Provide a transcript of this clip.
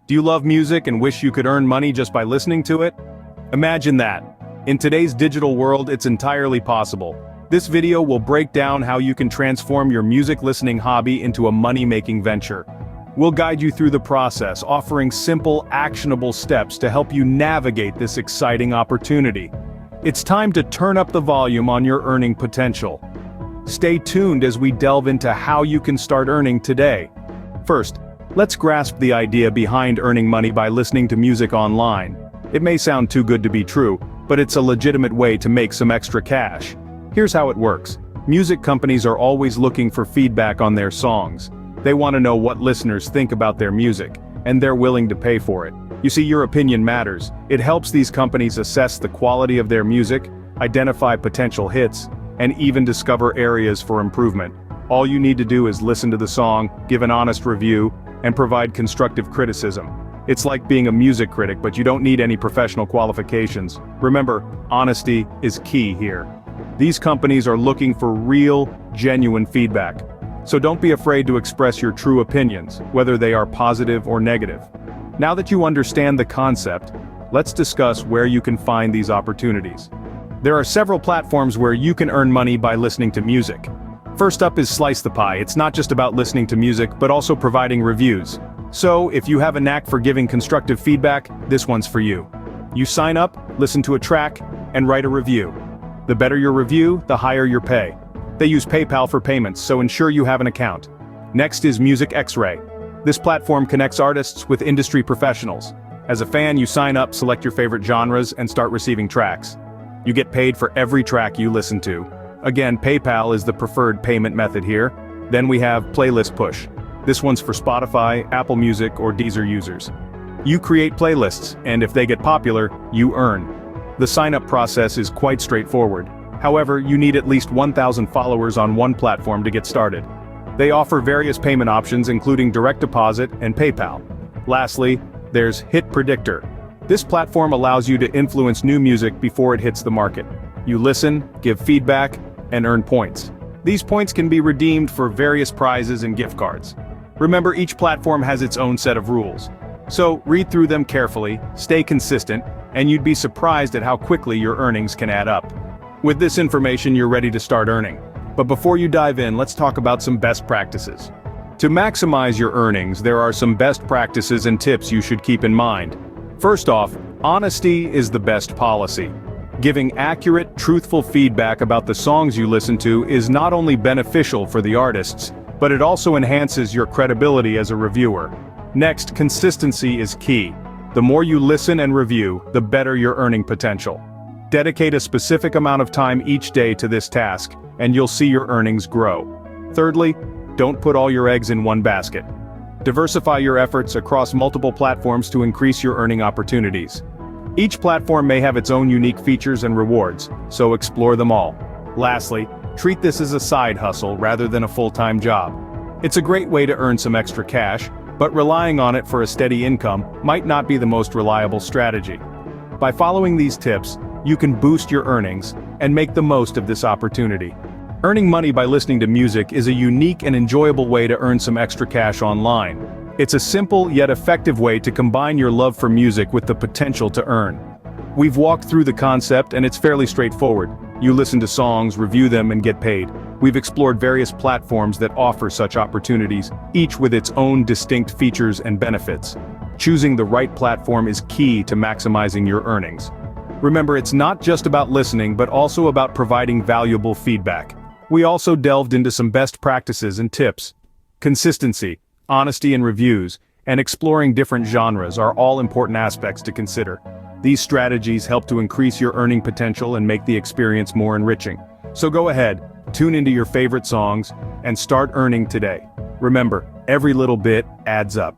Do you love music and wish you could earn money just by listening to it? Imagine that. In today's digital world, it's entirely possible. This video will break down how you can transform your music listening hobby into a money-making venture. We'll guide you through the process, offering simple, actionable steps to help you navigate this exciting opportunity. It's time to turn up the volume on your earning potential. Stay tuned as we delve into how you can start earning today. First, let's grasp the idea behind earning money by listening to music online. It may sound too good to be true, but it's a legitimate way to make some extra cash. Here's how it works. Music companies are always looking for feedback on their songs. They want to know what listeners think about their music, and they're willing to pay for it. You see, your opinion matters. It helps these companies assess the quality of their music, identify potential hits, and even discover areas for improvement. All you need to do is listen to the song, give an honest review, and provide constructive criticism. It's like being a music critic, but you don't need any professional qualifications. Remember, honesty is key here. These companies are looking for real, genuine feedback. So don't be afraid to express your true opinions, whether they are positive or negative. Now that you understand the concept, let's discuss where you can find these opportunities. There are several platforms where you can earn money by listening to music. First up is Slice the Pie. It's not just about listening to music, but also providing reviews. So, if you have a knack for giving constructive feedback, this one's for you. You sign up, listen to a track, and write a review. The better your review, the higher your pay. They use PayPal for payments, so ensure you have an account. Next is Music X-Ray. This platform connects artists with industry professionals. As a fan, you sign up, select your favorite genres, and start receiving tracks. You get paid for every track you listen to. Again, PayPal is the preferred payment method here. Then we have Playlist Push. This one's for Spotify, Apple Music, or Deezer users. You create playlists, and if they get popular, you earn. The sign-up process is quite straightforward. However, you need at least 1,000 followers on one platform to get started. They offer various payment options including direct deposit and PayPal. Lastly, there's Hit Predictor. This platform allows you to influence new music before it hits the market. You listen, give feedback, and earn points. These points can be redeemed for various prizes and gift cards. Remember, each platform has its own set of rules. So, read through them carefully, stay consistent, and you'd be surprised at how quickly your earnings can add up. With this information, you're ready to start earning. But before you dive in, let's talk about some best practices. To maximize your earnings, there are some best practices and tips you should keep in mind. First off, honesty is the best policy. Giving accurate, truthful feedback about the songs you listen to is not only beneficial for the artists, but it also enhances your credibility as a reviewer. Next, consistency is key. The more you listen and review, the better your earning potential. Dedicate a specific amount of time each day to this task, and you'll see your earnings grow. Thirdly, don't put all your eggs in one basket. Diversify your efforts across multiple platforms to increase your earning opportunities. Each platform may have its own unique features and rewards, so explore them all. Lastly, treat this as a side hustle rather than a full-time job. It's a great way to earn some extra cash, but relying on it for a steady income might not be the most reliable strategy. By following these tips, you can boost your earnings and make the most of this opportunity. Earning money by listening to music is a unique and enjoyable way to earn some extra cash online. It's a simple yet effective way to combine your love for music with the potential to earn. We've walked through the concept and it's fairly straightforward. You listen to songs, review them, and get paid. We've explored various platforms that offer such opportunities, each with its own distinct features and benefits. Choosing the right platform is key to maximizing your earnings. Remember, it's not just about listening, but also about providing valuable feedback. We also delved into some best practices and tips. Consistency, honesty in reviews, and exploring different genres are all important aspects to consider. These strategies help to increase your earning potential and make the experience more enriching. So go ahead, tune into your favorite songs, and start earning today. Remember, every little bit adds up.